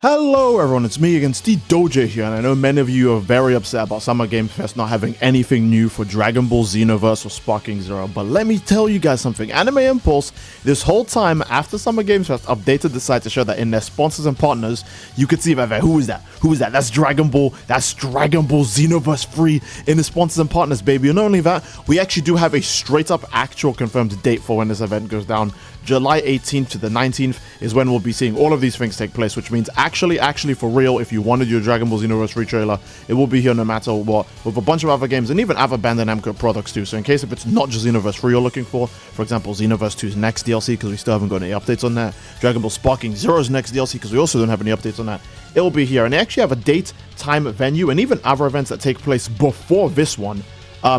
Hello everyone, it's me again, Steve Doja here, and I know many of you are very upset about Summer Game Fest not having anything new for Dragon Ball Xenoverse or Sparking Zero, but let me tell you guys something. Anime Impulse, this whole time after Summer Game Fest, updated the site to show that in their sponsors and partners, you could see that, who is that? Who is that? That's Dragon Ball Xenoverse free in the sponsors and partners, baby. And not only that, we actually do have a straight up actual confirmed date for when this event goes down. July 18th to the 19th is when we'll be seeing all of these things take place, which means actually for real, if you wanted your Dragon Ball Xenoverse free trailer, it will be here no matter what, with a bunch of other games and even other Bandai Namco products too. So in case if it's not just Xenoverse 3 you're looking for example, Xenoverse 2's next DLC, because we still haven't got any updates on that, Dragon Ball Sparking Zero's next DLC, because we also don't have any updates on that, it will be here. And they actually have a date, time, venue, and even other events that take place before this one.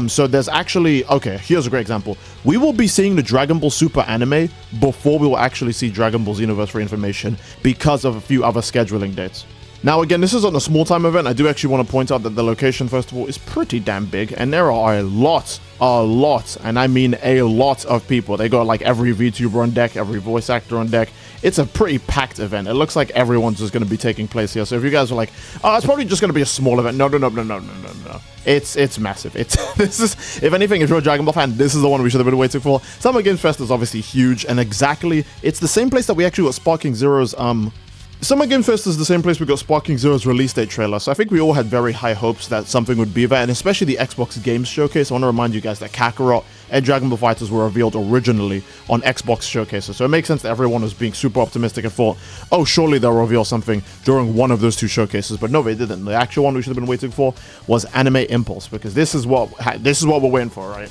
So there's actually, okay, here's a great example. We will be seeing the Dragon Ball Super anime before we will actually see Dragon Ball Xenoverse free information because of a few other scheduling dates. Now again, this is on a small time event. I do actually want to point out that the location, first of all, is pretty damn big, and there are a lot, and I mean a lot of people. They got like every VTuber on deck, every voice actor on deck. It's a pretty packed event. It looks like everyone's just going to be taking place here. So if you guys are like, oh, it's probably just going to be a small event. No. It's massive. This is, if anything, if you're a Dragon Ball fan, this is the one we should have been waiting for. Summer Games Fest is obviously huge, and it's the same place that we actually got Sparking Zero's, Summer Game Fest is the same place we got Sparking Zero's release date trailer, so I think we all had very high hopes that something would be there, and especially the Xbox Games Showcase. I want to remind you guys that Kakarot and Dragon Ball FighterZ were revealed originally on Xbox Showcases, so it makes sense that everyone was being super optimistic and thought, oh, surely they'll reveal something during one of those two showcases, but no, they didn't. The actual one we should have been waiting for was Anime Impulse, because this is what we're waiting for, right?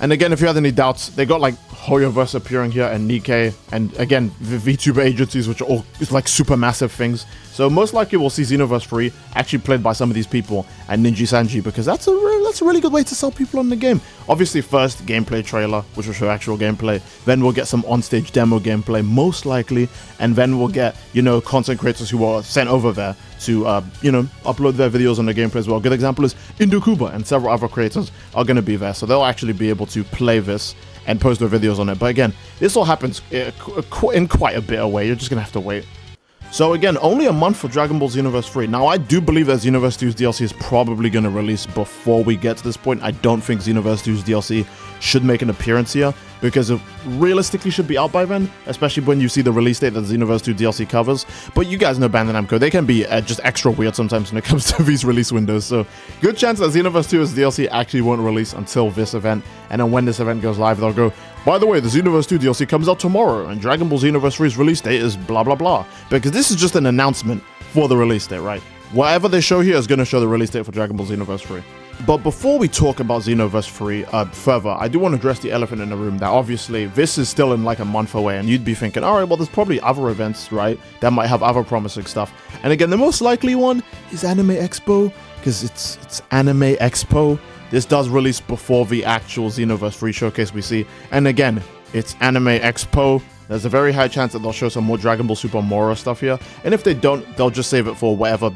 And again, if you had any doubts, they got like Hoyoverse appearing here and Nikkei, and again, the VTuber agencies, which are all like super massive things. So most likely we'll see Xenoverse 3 actually played by some of these people and Ninja Sanji, because that's a really good way to sell people on the game. Obviously, first gameplay trailer, which will show actual gameplay. Then we'll get some on-stage demo gameplay, most likely, and then we'll get, content creators who are sent over there to, upload their videos on the gameplay as well. A good example is Indukuba, and several other creators are going to be there, so they'll actually be able to play this and post their videos on it. But again, this all happens in quite a bit of way. You're just going to have to wait. So again, only a month for Dragon Ball Xenoverse 3. Now, I do believe that Xenoverse 2's DLC is probably going to release before we get to this point. I don't think Xenoverse 2's DLC should make an appearance here, because it realistically should be out by then, especially when you see the release date that Xenoverse 2 DLC covers. But you guys know Bandai Namco, they can be just extra weird sometimes when it comes to these release windows. So good chance that Xenoverse 2's DLC actually won't release until this event. And then when this event goes live, they'll go, by the way, the Xenoverse 2 DLC comes out tomorrow, and Dragon Ball Xenoverse 3's release date is blah, blah, blah. Because this is just an announcement for the release date, right? Whatever they show here is going to show the release date for Dragon Ball Xenoverse 3. But before we talk about Xenoverse 3 further, I do want to address the elephant in the room, that obviously this is still in like a month away, and you'd be thinking, alright, well, there's probably other events, right, that might have other promising stuff. And again, the most likely one is Anime Expo, because it's Anime Expo. This does release before the actual Xenoverse 3 showcase we see, and again, it's Anime Expo. There's a very high chance that they'll show some more Dragon Ball Super Moro stuff here. And if they don't, they'll just save it for whatever,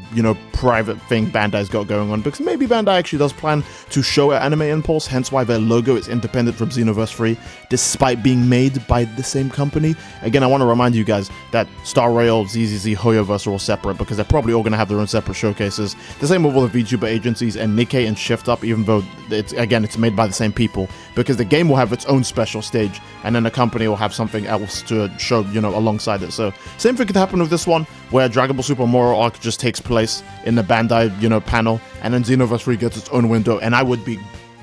private thing Bandai's got going on. Because maybe Bandai actually does plan to show at Anime Impulse, hence why their logo is independent from Xenoverse 3, despite being made by the same company. Again, I want to remind you guys that Star Rail, ZZZ, Hoyoverse are all separate, because they're probably all going to have their own separate showcases. The same with all the VTuber agencies and Nikkei and Shift Up, even though it's made by the same people, because the game will have its own special stage, and then the company will have something else to show, alongside it. So same thing could happen with this one, where Dragon Ball Super Moro arc just takes place in the Bandai, panel, and then Xenoverse 3 gets its own window, and I would be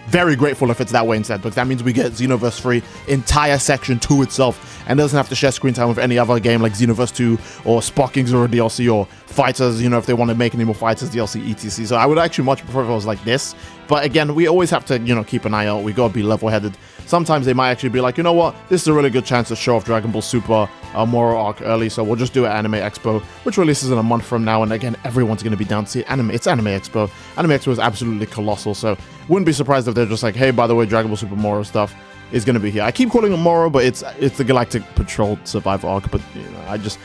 very grateful if it's that way instead, because that means we get Xenoverse 3 entire section to itself, and doesn't have to share screen time with any other game like Xenoverse 2 or Sparking Zero DLC or FighterZ, if they want to make any more FighterZ DLC, etc. So I would actually much prefer if it was like this. But again, we always have to, keep an eye out. We gotta be level-headed. Sometimes they might actually be like, you know what, this is a really good chance to show off Dragon Ball Super Moro arc early, so we'll just do it at Anime Expo, which releases in a month from now, and again, everyone's going to be down to see it. It's Anime Expo. Anime Expo is absolutely colossal, so wouldn't be surprised if they're just like, hey, by the way, Dragon Ball Super Moro stuff is going to be here. I keep calling it Moro, but it's the Galactic Patrol Survivor arc, but I just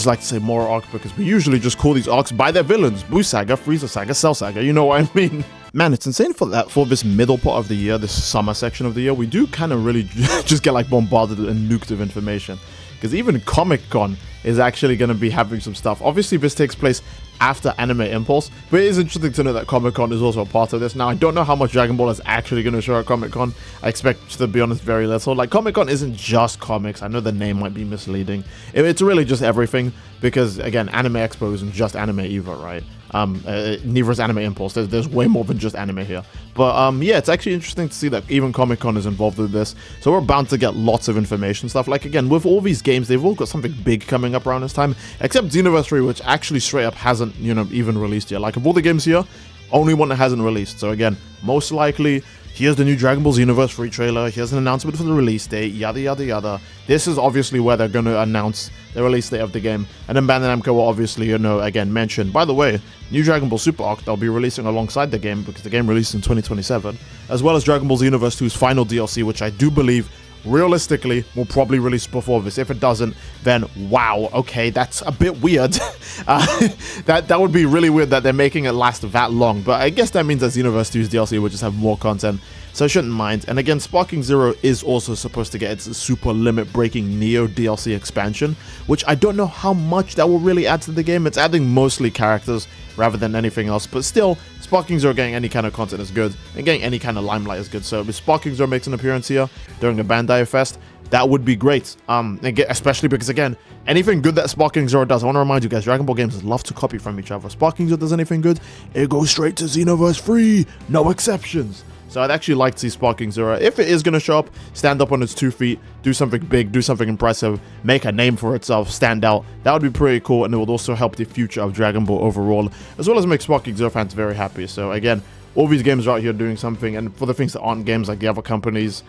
like to say Moro arc, because we usually just call these arcs by their villains: Buu Saga, Frieza Saga, Cell Saga, you know what I mean? Man, it's insane for this middle part of the year, this summer section of the year, we do kind of really just get like bombarded and nuked of information. Because even Comic-Con is actually going to be having some stuff. Obviously, this takes place after Anime Impulse, but it is interesting to know that Comic-Con is also a part of this. Now, I don't know how much Dragon Ball is actually going to show at Comic-Con. I expect, to be honest, very little. Like, Comic-Con isn't just comics. I know the name might be misleading. It's really just everything, because, again, Anime Expo isn't just anime either, right? Neither is Anime Impulse. There's way more than just anime here. But yeah, it's actually interesting to see that even Comic-Con is involved with this. So we're bound to get lots of information stuff. Like, again, with all these games, they've all got something big coming up around this time, except Xenoverse 3, which actually straight up hasn't, you know, even released yet. Like, of all the games here, only one that hasn't released. So again, most likely, here's the new Dragon Ball Xenoverse 3 trailer, here's an announcement for the release date, yada yada yada. This is obviously where they're going to announce the release date of the game. And then Bandai Namco will obviously, you know, again mention, by the way, new Dragon Ball Super Arc they'll be releasing alongside the game, because the game released in 2027, as well as Dragon Ball Xenoverse 2's final DLC, which I do believe realistically will probably release before this. If it doesn't, then wow, okay, that's a bit weird. That would be really weird that they're making it last that long, but I guess that means that Xenoverse 2's DLC will just have more content, so I shouldn't mind. And again, Sparking Zero is also supposed to get its super limit-breaking Neo DLC expansion, which I don't know how much that will really add to the game. It's adding mostly characters rather than anything else, but still, Sparking Zero getting any kind of content is good, and getting any kind of limelight is good. So if Sparking Zero makes an appearance here during a Bandai Fest, that would be great. Especially because, again, anything good that Sparking Zero does, I want to remind you guys, Dragon Ball games love to copy from each other. Sparking Zero does anything good, it goes straight to Xenoverse 3, no exceptions. So I'd actually like to see Sparking Zero, if it is going to show up, stand up on its 2 feet, do something big, do something impressive, make a name for itself, stand out. That would be pretty cool, and it would also help the future of Dragon Ball overall, as well as make Sparking Zero fans very happy. So again, all these games are out here doing something, and for the things that aren't games like the other companies,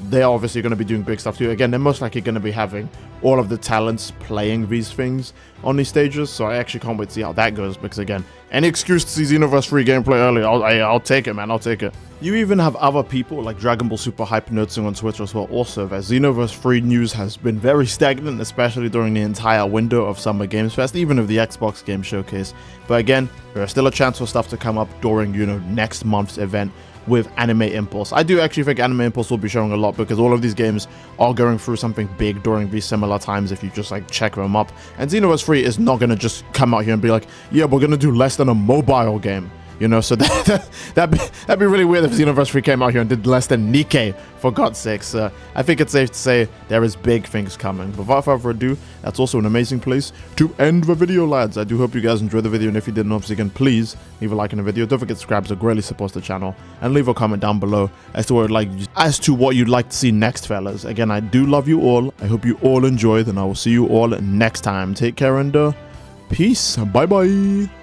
they are obviously going to be doing big stuff too. Again, they're most likely going to be having all of the talents playing these things on these stages, so I actually can't wait to see how that goes, because again, any excuse to see Xenoverse 3 gameplay early, I'll take it, man, I'll take it. You even have other people like Dragon Ball Super Hype noticing on Twitter as well also that Xenoverse 3 news has been very stagnant, especially during the entire window of Summer Games Fest, even of the Xbox Game Showcase. But again, there is still a chance for stuff to come up during, you know, next month's event with Anime Impulse. I do actually think Anime Impulse will be showing a lot, because all of these games are going through something big during these similar times if you just like check them up. And Xenoverse 3 is not going to just come out here and be like, yeah, we're going to do less than a mobile game. You know, so that'd be really weird if Xenoverse 3 came out here and did less than Nikkei, for God's sakes. I think it's safe to say there is big things coming. But without further ado, that's also an amazing place to end the video, lads. I do hope you guys enjoyed the video, and if you didn't, obviously, again, please leave a like in the video. Don't forget to subscribe, so it greatly supports the channel, and leave a comment down below as to what you'd like to see next, fellas. Again, I do love you all. I hope you all enjoyed, and I will see you all next time. Take care and peace. Bye bye.